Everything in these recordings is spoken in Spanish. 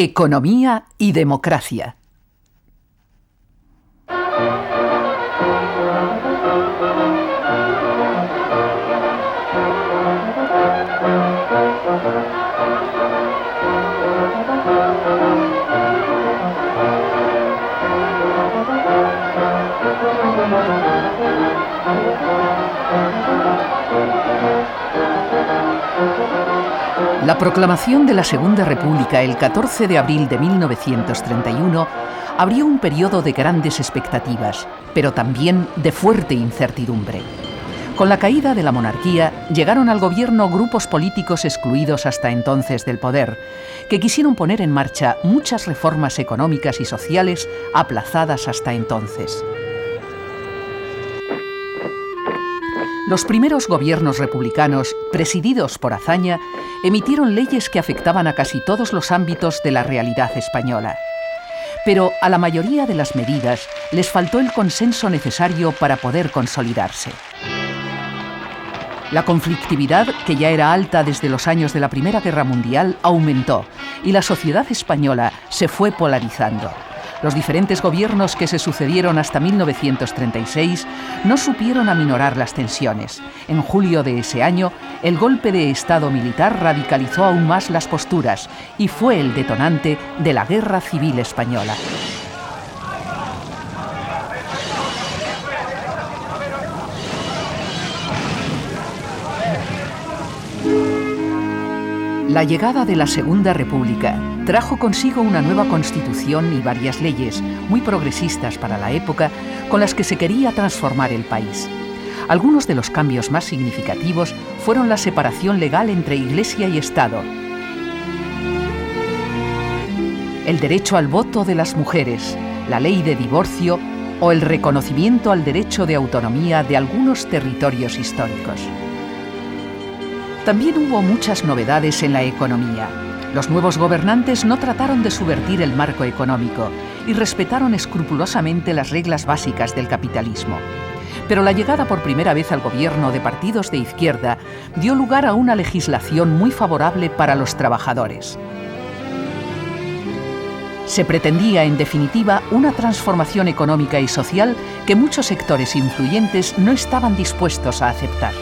Economía y democracia. La proclamación de la Segunda República el 14 de abril de 1931 abrió un periodo de grandes expectativas, pero también de fuerte incertidumbre. Con la caída de la monarquía llegaron al gobierno grupos políticos excluidos hasta entonces del poder, que quisieron poner en marcha muchas reformas económicas y sociales aplazadas hasta entonces. Los primeros gobiernos republicanos, presididos por Azaña, emitieron leyes que afectaban a casi todos los ámbitos de la realidad española. Pero a la mayoría de las medidas les faltó el consenso necesario para poder consolidarse. La conflictividad, que ya era alta desde los años de la Primera Guerra Mundial, aumentó y la sociedad española se fue polarizando. Los diferentes gobiernos que se sucedieron hasta 1936 no supieron aminorar las tensiones. En julio de ese año, el golpe de Estado militar radicalizó aún más las posturas y fue el detonante de la Guerra Civil Española. La llegada de la Segunda República trajo consigo una nueva constitución y varias leyes, muy progresistas para la época, con las que se quería transformar el país. Algunos de los cambios más significativos fueron la separación legal entre Iglesia y Estado, el derecho al voto de las mujeres, la ley de divorcio o el reconocimiento al derecho de autonomía de algunos territorios históricos. También hubo muchas novedades en la economía. Los nuevos gobernantes no trataron de subvertir el marco económico y respetaron escrupulosamente las reglas básicas del capitalismo. Pero la llegada por primera vez al gobierno de partidos de izquierda dio lugar a una legislación muy favorable para los trabajadores. Se pretendía, en definitiva, una transformación económica y social que muchos sectores influyentes no estaban dispuestos a aceptar.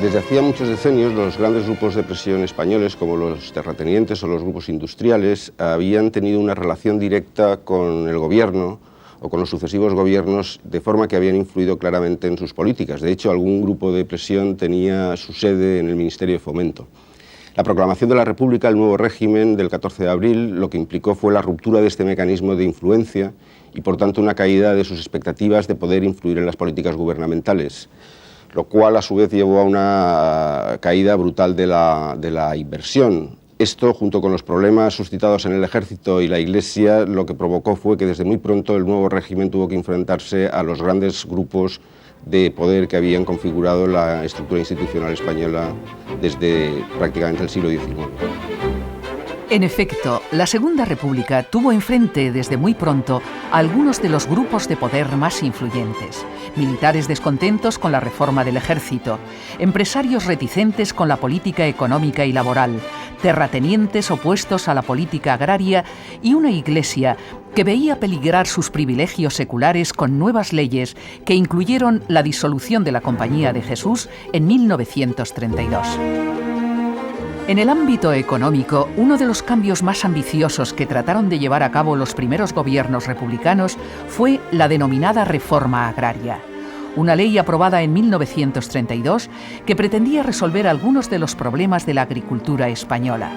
Desde hacía muchos decenios, los grandes grupos de presión españoles, como los terratenientes o los grupos industriales, habían tenido una relación directa con el gobierno o con los sucesivos gobiernos, de forma que habían influido claramente en sus políticas. De hecho, algún grupo de presión tenía su sede en el Ministerio de Fomento. La proclamación de la República, el nuevo régimen del 14 de abril, lo que implicó fue la ruptura de este mecanismo de influencia y, por tanto, una caída de sus expectativas de poder influir en las políticas gubernamentales, lo cual a su vez llevó a una caída brutal de la inversión. Esto, junto con los problemas suscitados en el ejército y la Iglesia, lo que provocó fue que desde muy pronto el nuevo régimen tuvo que enfrentarse a los grandes grupos de poder que habían configurado la estructura institucional española desde prácticamente el siglo XIX. En efecto, la Segunda República tuvo enfrente desde muy pronto a algunos de los grupos de poder más influyentes: militares descontentos con la reforma del ejército, empresarios reticentes con la política económica y laboral, terratenientes opuestos a la política agraria y una Iglesia que veía peligrar sus privilegios seculares con nuevas leyes que incluyeron la disolución de la Compañía de Jesús en 1932. En el ámbito económico, uno de los cambios más ambiciosos que trataron de llevar a cabo los primeros gobiernos republicanos fue la denominada Reforma Agraria, una ley aprobada en 1932 que pretendía resolver algunos de los problemas de la agricultura española.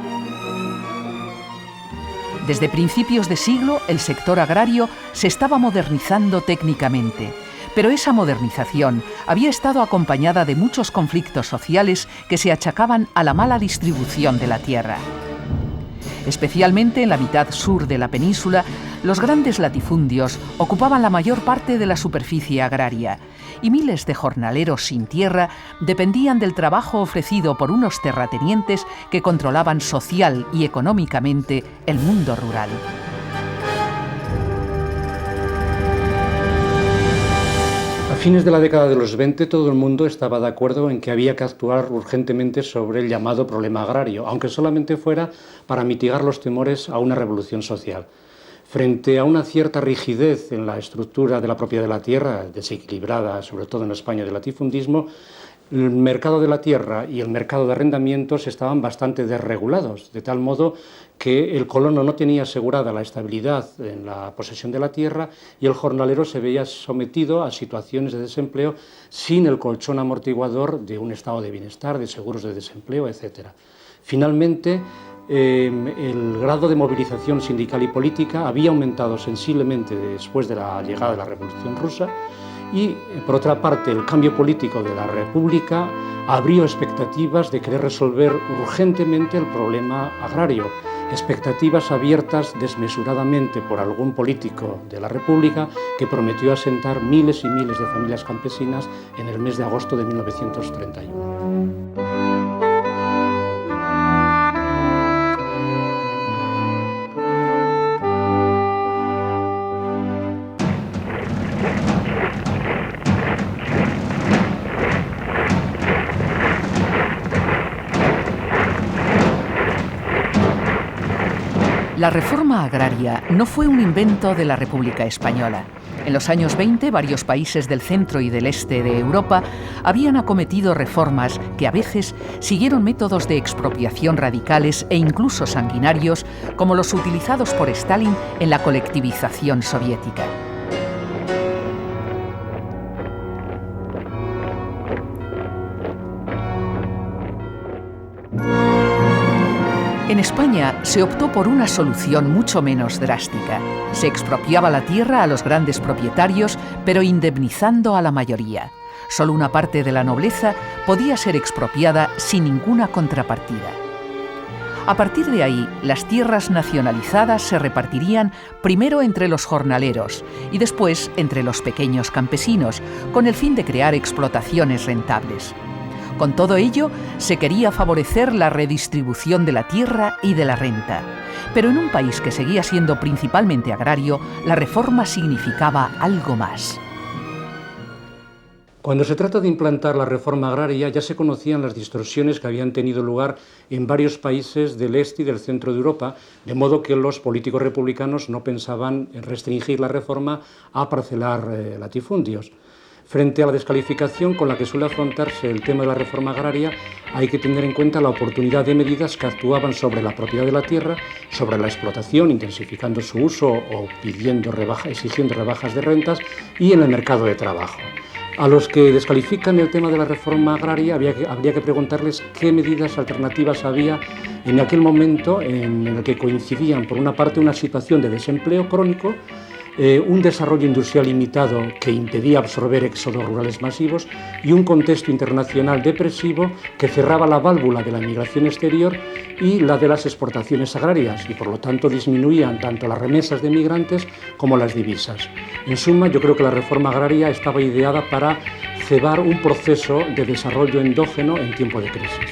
Desde principios de siglo, el sector agrario se estaba modernizando técnicamente, pero esa modernización había estado acompañada de muchos conflictos sociales que se achacaban a la mala distribución de la tierra. Especialmente en la mitad sur de la península, los grandes latifundios ocupaban la mayor parte de la superficie agraria y miles de jornaleros sin tierra dependían del trabajo ofrecido por unos terratenientes que controlaban social y económicamente el mundo rural. A fines de la década de los 20 todo el mundo estaba de acuerdo en que había que actuar urgentemente sobre el llamado problema agrario, aunque solamente fuera para mitigar los temores a una revolución social. Frente a una cierta rigidez en la estructura de la propiedad de la tierra, desequilibrada sobre todo en España del latifundismo, el mercado de la tierra y el mercado de arrendamientos estaban bastante desregulados, de tal modo que el colono no tenía asegurada la estabilidad en la posesión de la tierra y el jornalero se veía sometido a situaciones de desempleo sin el colchón amortiguador de un estado de bienestar, de seguros de desempleo, etc. Finalmente, el grado de movilización sindical y política había aumentado sensiblemente después de la llegada de la Revolución Rusa y, por otra parte, el cambio político de la República abrió expectativas de querer resolver urgentemente el problema agrario, expectativas abiertas desmesuradamente por algún político de la República que prometió asentar miles y miles de familias campesinas en el mes de agosto de 1931. La reforma agraria no fue un invento de la República Española. En los años 20, varios países del centro y del este de Europa habían acometido reformas que a veces siguieron métodos de expropiación radicales e incluso sanguinarios, como los utilizados por Stalin en la colectivización soviética. En España se optó por una solución mucho menos drástica. Se expropiaba la tierra a los grandes propietarios, pero indemnizando a la mayoría. Solo una parte de la nobleza podía ser expropiada sin ninguna contrapartida. A partir de ahí, las tierras nacionalizadas se repartirían primero entre los jornaleros y después entre los pequeños campesinos, con el fin de crear explotaciones rentables. Con todo ello, se quería favorecer la redistribución de la tierra y de la renta. Pero en un país que seguía siendo principalmente agrario, la reforma significaba algo más. Cuando se trata de implantar la reforma agraria, ya se conocían las distorsiones que habían tenido lugar en varios países del este y del centro de Europa, de modo que los políticos republicanos no pensaban en restringir la reforma a parcelar latifundios. Frente a la descalificación con la que suele afrontarse el tema de la reforma agraria, hay que tener en cuenta la oportunidad de medidas que actuaban sobre la propiedad de la tierra, sobre la explotación, intensificando su uso o exigiendo rebajas de rentas, y en el mercado de trabajo. A los que descalifican el tema de la reforma agraria habría que preguntarles qué medidas alternativas había en aquel momento en el que coincidían, por una parte, una situación de desempleo crónico, un desarrollo industrial limitado que impedía absorber éxodos rurales masivos y un contexto internacional depresivo que cerraba la válvula de la migración exterior y la de las exportaciones agrarias y por lo tanto disminuían tanto las remesas de migrantes como las divisas. En suma, yo creo que la reforma agraria estaba ideada para cebar un proceso de desarrollo endógeno en tiempo de crisis.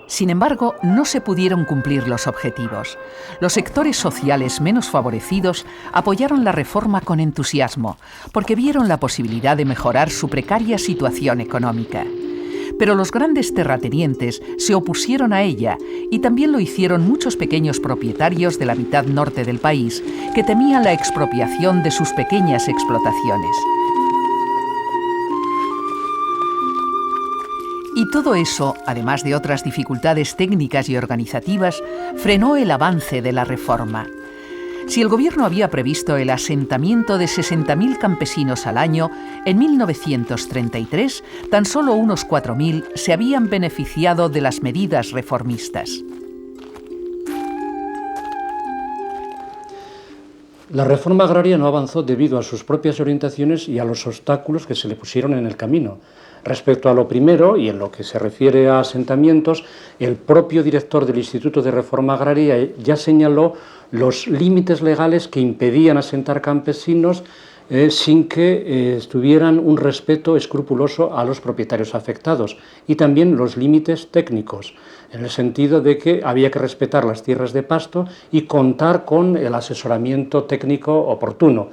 Sin embargo, no se pudieron cumplir los objetivos. Los sectores sociales menos favorecidos apoyaron la reforma con entusiasmo, porque vieron la posibilidad de mejorar su precaria situación económica. Pero los grandes terratenientes se opusieron a ella y también lo hicieron muchos pequeños propietarios de la mitad norte del país que temían la expropiación de sus pequeñas explotaciones. Y todo eso, además de otras dificultades técnicas y organizativas, frenó el avance de la reforma. Si el gobierno había previsto el asentamiento de 60.000 campesinos al año, en 1933 tan solo unos 4.000 se habían beneficiado de las medidas reformistas. La reforma agraria no avanzó debido a sus propias orientaciones y a los obstáculos que se le pusieron en el camino. Respecto a lo primero, y en lo que se refiere a asentamientos, el propio director del Instituto de Reforma Agraria ya señaló los límites legales que impedían asentar campesinos sin que tuvieran un respeto escrupuloso a los propietarios afectados y también los límites técnicos, en el sentido de que había que respetar las tierras de pasto y contar con el asesoramiento técnico oportuno.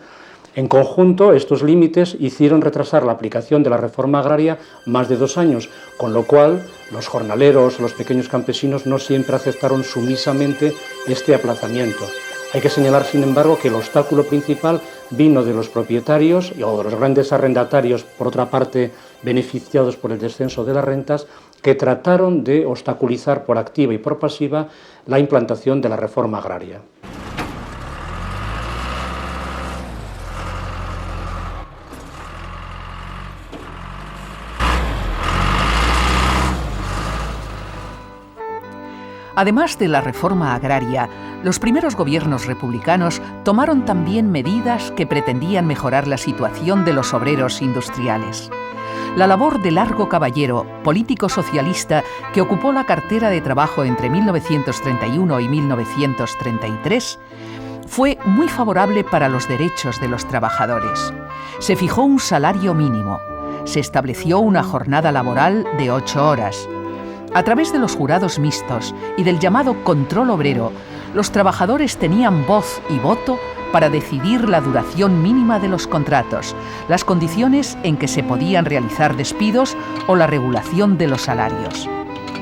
En conjunto, estos límites hicieron retrasar la aplicación de la reforma agraria más de 2 años, con lo cual los jornaleros, los pequeños campesinos no siempre aceptaron sumisamente este aplazamiento. Hay que señalar, sin embargo, que el obstáculo principal vino de los propietarios o de los grandes arrendatarios, por otra parte beneficiados por el descenso de las rentas, que trataron de obstaculizar por activa y por pasiva la implantación de la reforma agraria. Además de la reforma agraria, los primeros gobiernos republicanos tomaron también medidas que pretendían mejorar la situación de los obreros industriales. La labor de Largo Caballero, político socialista que ocupó la cartera de trabajo entre 1931 y 1933, fue muy favorable para los derechos de los trabajadores. Se fijó un salario mínimo, se estableció una jornada laboral de 8 horas. A través de los jurados mixtos y del llamado control obrero, los trabajadores tenían voz y voto para decidir la duración mínima de los contratos, las condiciones en que se podían realizar despidos o la regulación de los salarios.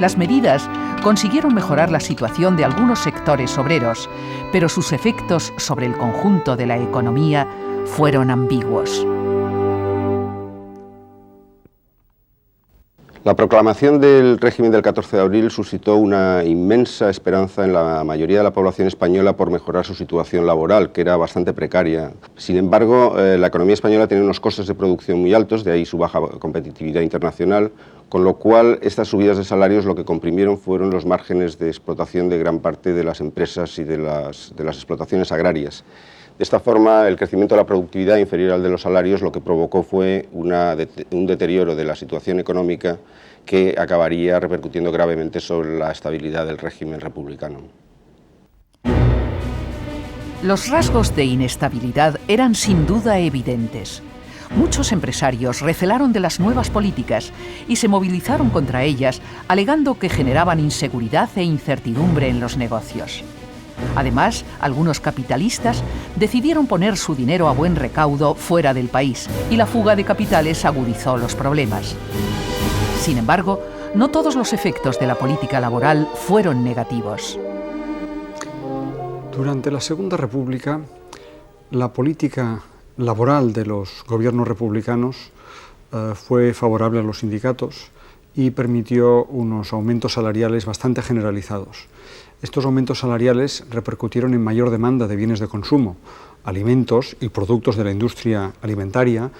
Las medidas consiguieron mejorar la situación de algunos sectores obreros, pero sus efectos sobre el conjunto de la economía fueron ambiguos. La proclamación del régimen del 14 de abril suscitó una inmensa esperanza en la mayoría de la población española por mejorar su situación laboral, que era bastante precaria. Sin embargo, la economía española tenía unos costes de producción muy altos, de ahí su baja competitividad internacional, con lo cual estas subidas de salarios lo que comprimieron fueron los márgenes de explotación de gran parte de las empresas y de las explotaciones agrarias. De esta forma, el crecimiento de la productividad inferior al de los salarios lo que provocó fue un deterioro de la situación económica que acabaría repercutiendo gravemente sobre la estabilidad del régimen republicano. Los rasgos de inestabilidad eran sin duda evidentes. Muchos empresarios recelaron de las nuevas políticas y se movilizaron contra ellas, alegando que generaban inseguridad e incertidumbre en los negocios. Además, algunos capitalistas decidieron poner su dinero a buen recaudo fuera del país y la fuga de capitales agudizó los problemas. Sin embargo, no todos los efectos de la política laboral fueron negativos. Durante la Segunda República, la política laboral de los gobiernos republicanos fue favorable a los sindicatos y permitió unos aumentos salariales bastante generalizados. Estos aumentos salariales repercutieron en mayor demanda de bienes de consumo, alimentos y productos de la industria alimentaria,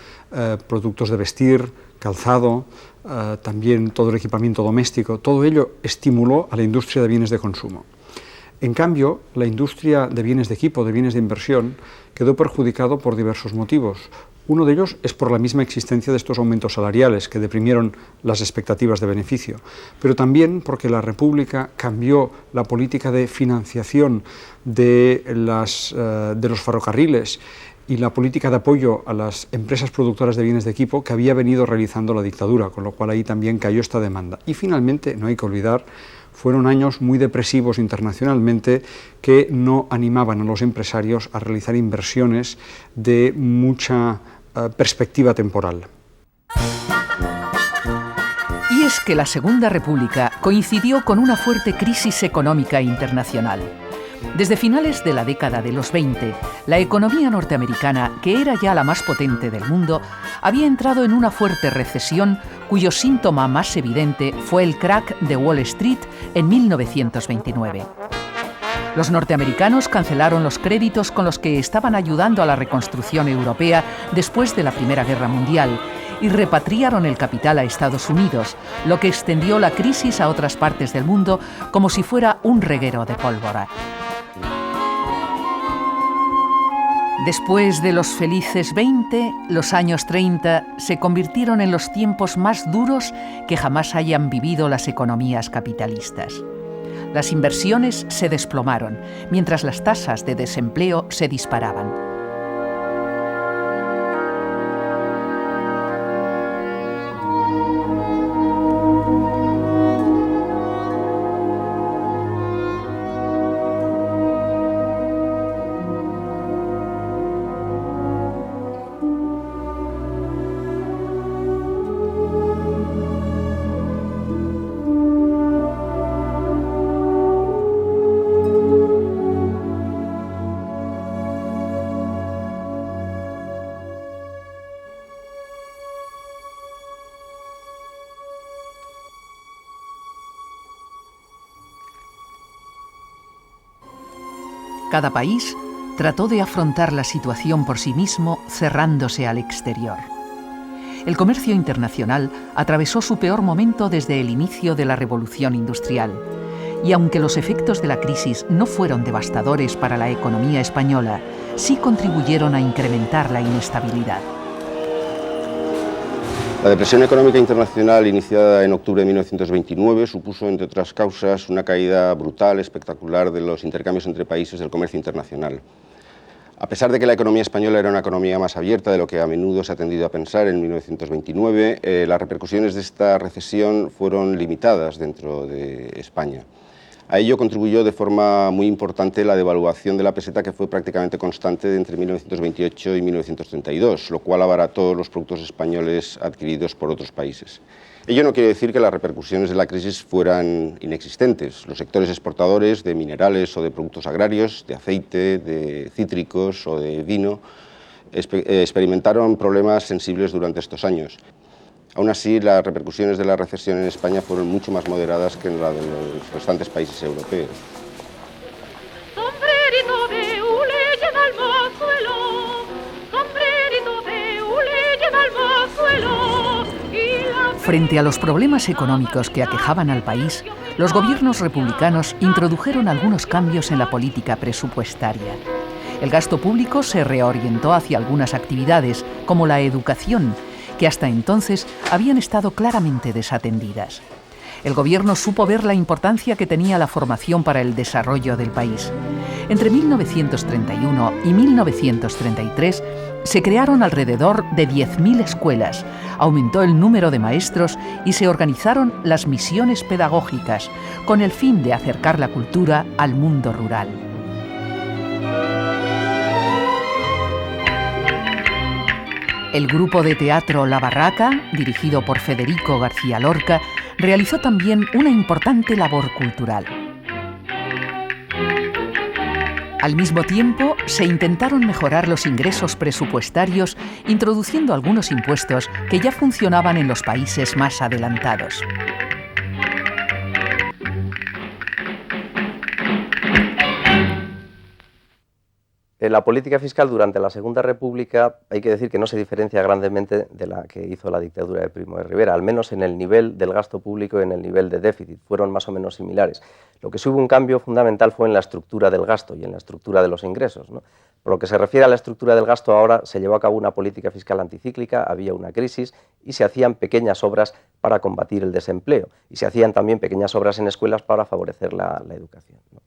productos de vestir, calzado, también todo el equipamiento doméstico. Todo ello estimuló a la industria de bienes de consumo. En cambio, la industria de bienes de equipo, de bienes de inversión, quedó perjudicado por diversos motivos. Uno de ellos es por la misma existencia de estos aumentos salariales que deprimieron las expectativas de beneficio, pero también porque la República cambió la política de financiación de los ferrocarriles y la política de apoyo a las empresas productoras de bienes de equipo que había venido realizando la dictadura, con lo cual ahí también cayó esta demanda. Y finalmente, no hay que olvidar, fueron años muy depresivos internacionalmente que no animaban a los empresarios a realizar inversiones de mucha perspectiva temporal. Y es que la Segunda República coincidió con una fuerte crisis económica internacional. Desde finales de la década de los 20, la economía norteamericana, que era ya la más potente del mundo, había entrado en una fuerte recesión cuyo síntoma más evidente fue el crack de Wall Street en 1929. Los norteamericanos cancelaron los créditos con los que estaban ayudando a la reconstrucción europea después de la Primera Guerra Mundial y repatriaron el capital a Estados Unidos, lo que extendió la crisis a otras partes del mundo como si fuera un reguero de pólvora. Después de los felices 20, los años 30 se convirtieron en los tiempos más duros que jamás hayan vivido las economías capitalistas. Las inversiones se desplomaron, mientras las tasas de desempleo se disparaban. Cada país trató de afrontar la situación por sí mismo, cerrándose al exterior. El comercio internacional atravesó su peor momento desde el inicio de la Revolución Industrial, y aunque los efectos de la crisis no fueron devastadores para la economía española, sí contribuyeron a incrementar la inestabilidad. La depresión económica internacional iniciada en octubre de 1929 supuso, entre otras causas, una caída brutal, espectacular de los intercambios entre países del comercio internacional. A pesar de que la economía española era una economía más abierta de lo que a menudo se ha tendido a pensar en 1929, las repercusiones de esta recesión fueron limitadas dentro de España. A ello contribuyó de forma muy importante la devaluación de la peseta, que fue prácticamente constante entre 1928 y 1932, lo cual abarató los productos españoles adquiridos por otros países. Ello no quiere decir que las repercusiones de la crisis fueran inexistentes. Los sectores exportadores de minerales o de productos agrarios, de aceite, de cítricos o de vino, experimentaron problemas sensibles durante estos años. Aún así, las repercusiones de la recesión en España fueron mucho más moderadas que en la de los restantes países europeos. Frente a los problemas económicos que aquejaban al país, los gobiernos republicanos introdujeron algunos cambios en la política presupuestaria. El gasto público se reorientó hacia algunas actividades, como la educación, que hasta entonces habían estado claramente desatendidas. El gobierno supo ver la importancia que tenía la formación para el desarrollo del país. Entre 1931 y 1933 se crearon alrededor de 10.000 escuelas, aumentó el número de maestros y se organizaron las misiones pedagógicas, con el fin de acercar la cultura al mundo rural. El grupo de teatro La Barraca, dirigido por Federico García Lorca, realizó también una importante labor cultural. Al mismo tiempo, se intentaron mejorar los ingresos presupuestarios, introduciendo algunos impuestos que ya funcionaban en los países más adelantados. La política fiscal durante la Segunda República hay que decir que no se diferencia grandemente de la que hizo la dictadura de Primo de Rivera, al menos en el nivel del gasto público y en el nivel de déficit, fueron más o menos similares. Lo que sí hubo un cambio fundamental fue en la estructura del gasto y en la estructura de los ingresos, ¿no? Por lo que se refiere a la estructura del gasto, ahora se llevó a cabo una política fiscal anticíclica, había una crisis y se hacían pequeñas obras para combatir el desempleo y se hacían también pequeñas obras en escuelas para favorecer la educación, ¿no?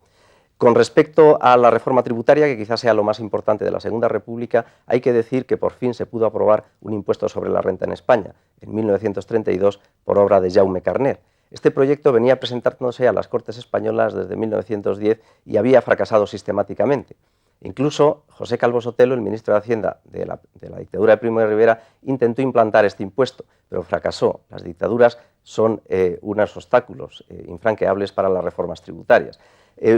Con respecto a la reforma tributaria, que quizás sea lo más importante de la Segunda República, hay que decir que por fin se pudo aprobar un impuesto sobre la renta en España, en 1932, por obra de Jaume Carner. Este proyecto venía presentándose a las Cortes Españolas desde 1910 y había fracasado sistemáticamente. Incluso José Calvo Sotelo, el ministro de Hacienda de la dictadura de Primo de Rivera, intentó implantar este impuesto, pero fracasó. Las dictaduras son unos obstáculos infranqueables para las reformas tributarias.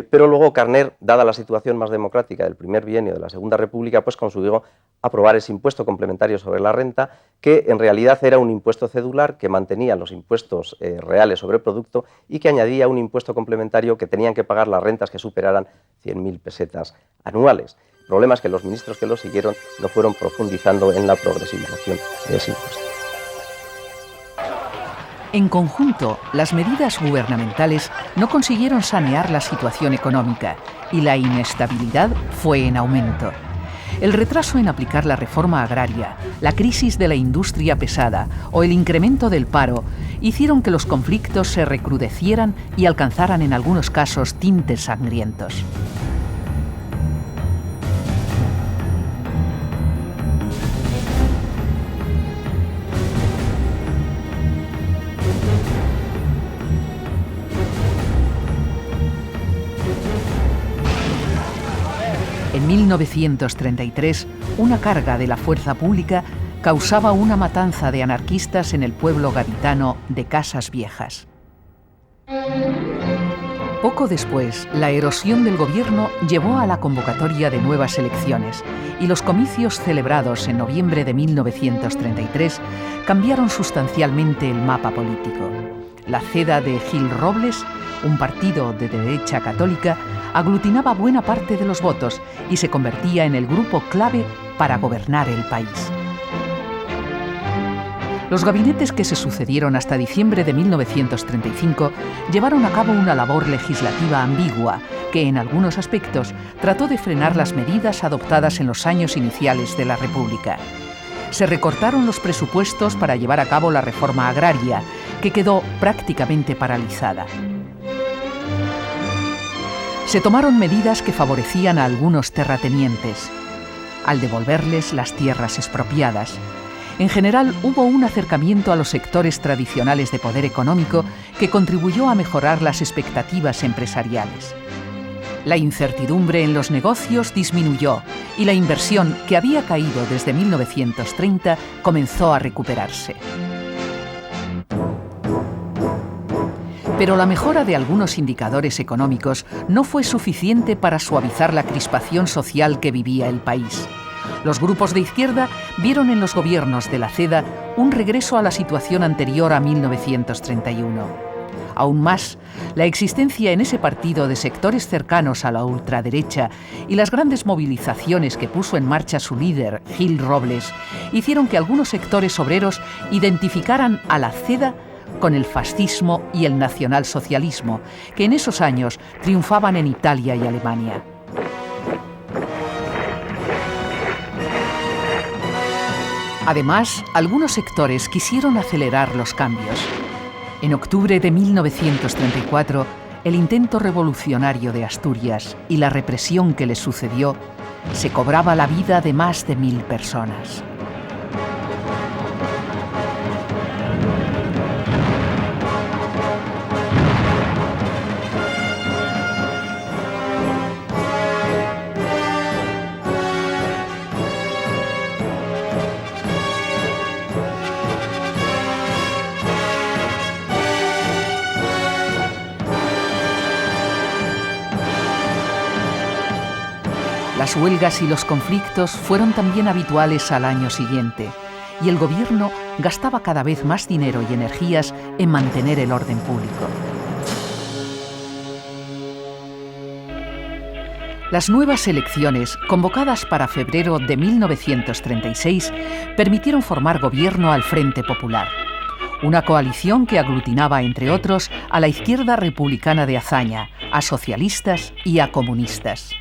Pero luego Carner, dada la situación más democrática del primer bienio de la Segunda República, pues consiguió aprobar ese impuesto complementario sobre la renta, que en realidad era un impuesto cedular que mantenía los impuestos reales sobre el producto y que añadía un impuesto complementario que tenían que pagar las rentas que superaran 100.000 pesetas anuales. El problema es que los ministros que lo siguieron no fueron profundizando en la progresivización de ese impuesto. En conjunto, las medidas gubernamentales no consiguieron sanear la situación económica y la inestabilidad fue en aumento. El retraso en aplicar la reforma agraria, la crisis de la industria pesada o el incremento del paro hicieron que los conflictos se recrudecieran y alcanzaran en algunos casos tintes sangrientos. En 1933, una carga de la fuerza pública causaba una matanza de anarquistas en el pueblo gaditano de Casas Viejas. Poco después, la erosión del gobierno llevó a la convocatoria de nuevas elecciones y los comicios celebrados en noviembre de 1933 cambiaron sustancialmente el mapa político. La ceda de Gil Robles, un partido de derecha católica, aglutinaba buena parte de los votos y se convertía en el grupo clave para gobernar el país. Los gabinetes que se sucedieron hasta diciembre de 1935 llevaron a cabo una labor legislativa ambigua que, en algunos aspectos, trató de frenar las medidas adoptadas en los años iniciales de la República. Se recortaron los presupuestos para llevar a cabo la reforma agraria, que quedó prácticamente paralizada. Se tomaron medidas que favorecían a algunos terratenientes, al devolverles las tierras expropiadas. En general, hubo un acercamiento a los sectores tradicionales de poder económico que contribuyó a mejorar las expectativas empresariales. La incertidumbre en los negocios disminuyó y la inversión, que había caído desde 1930, comenzó a recuperarse. Pero la mejora de algunos indicadores económicos no fue suficiente para suavizar la crispación social que vivía el país. Los grupos de izquierda vieron en los gobiernos de la CEDA un regreso a la situación anterior a 1931. Aún más, la existencia en ese partido de sectores cercanos a la ultraderecha y las grandes movilizaciones que puso en marcha su líder, Gil Robles, hicieron que algunos sectores obreros identificaran a la CEDA con el fascismo y el nacionalsocialismo, que en esos años triunfaban en Italia y Alemania. Además, algunos sectores quisieron acelerar los cambios. En octubre de 1934, el intento revolucionario de Asturias y la represión que le sucedió, se cobraba la vida de más de 1000 personas. Las huelgas y los conflictos fueron también habituales al año siguiente, y el gobierno gastaba cada vez más dinero y energías en mantener el orden público. Las nuevas elecciones, convocadas para febrero de 1936, permitieron formar gobierno al Frente Popular, una coalición que aglutinaba, entre otros, a la izquierda republicana de Azaña, a socialistas y a comunistas.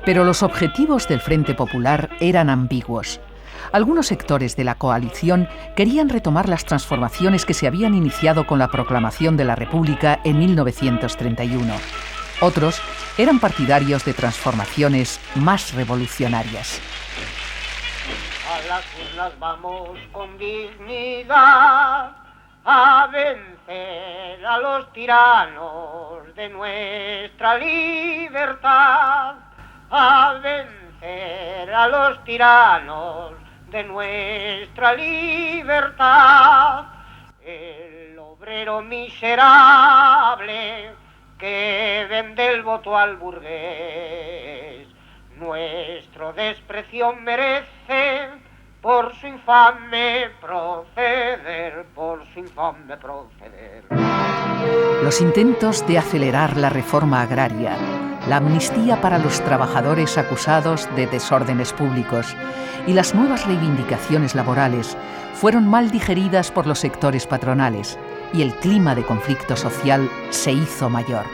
Pero los objetivos del Frente Popular eran ambiguos. Algunos sectores de la coalición querían retomar las transformaciones que se habían iniciado con la proclamación de la República en 1931. Otros eran partidarios de transformaciones más revolucionarias. A las urnas vamos con dignidad a vencer a los tiranos de nuestra libertad. A vencer a los tiranos de nuestra libertad. El obrero miserable que vende el voto al burgués, nuestro desprecio merece por su infame proceder, por su infame proceder. Los intentos de acelerar la reforma agraria, la amnistía para los trabajadores acusados de desórdenes públicos y las nuevas reivindicaciones laborales fueron mal digeridas por los sectores patronales y el clima de conflicto social se hizo mayor.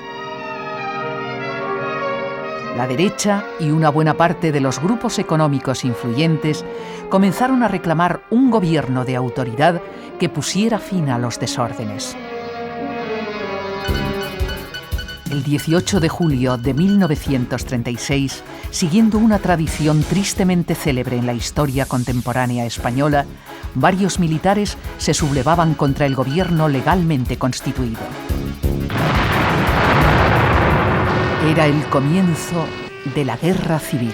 La derecha y una buena parte de los grupos económicos influyentes comenzaron a reclamar un gobierno de autoridad que pusiera fin a los desórdenes. El 18 de julio de 1936, siguiendo una tradición tristemente célebre en la historia contemporánea española, varios militares se sublevaban contra el gobierno legalmente constituido. Era el comienzo de la Guerra Civil.